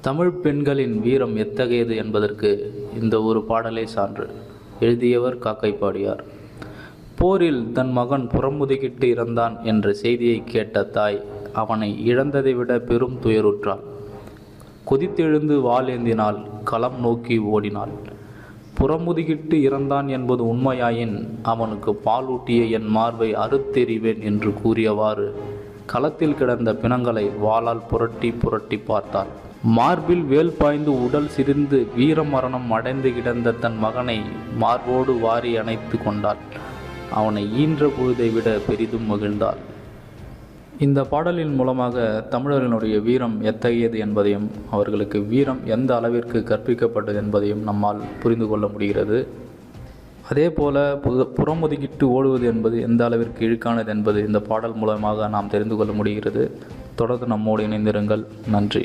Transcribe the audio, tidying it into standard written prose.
தமிழ் பெண்களின் வீரம் எத்தகையது என்பதற்கு இந்த ஒரு பாடலே சான்று. எழுதியவர் காக்கைப்பாடியார். போரில் தன் மகன் புறமுதுகிட்டு இறந்தான் என்ற செய்தியை கேட்ட தாய் அவனை இழந்ததை விட பெரும் துயருற்றாள். கொதித்தெழுந்து வாள் ஏந்தினாள், களம் நோக்கி ஓடினாள். புறமுதுகிட்டு இறந்தான் என்பது உண்மையாயின் அவனுக்கு பாலூட்டிய என் மார்பை அறுத்தெறிவேன் என்று கூறியவாறு களத்தில் கிடந்த பிணங்களை வாளால் புரட்டி புரட்டி பார்த்தாள். மார்பில் வேல் பாய்ந்து உடல் சிரிந்து வீரமரணம் அடைந்து கிடந்த தன் மகனை மார்போடு வாரி அணைத்து கொண்டாள். அவனை ஈன்ற பொழுதை விட பெரிதும் மகிழ்ந்தாள். இந்த பாடலின் மூலமாக தமிழர்களுடைய வீரம் எத்தகையது என்பதையும் அவர்களுக்கு வீரம் எந்த அளவிற்கு கற்பிக்கப்பட்டது என்பதையும் நம்மால் புரிந்து கொள்ள முடிகிறது. அதே போல புறமுதுகிட்டு ஓடுவது என்பது எந்த அளவிற்கு இழுக்கானது என்பது இந்த பாடல் மூலமாக நாம் தெரிந்து கொள்ள முடிகிறது. தொடர்ந்து நம்மோடு இணைந்திருங்கள். நன்றி.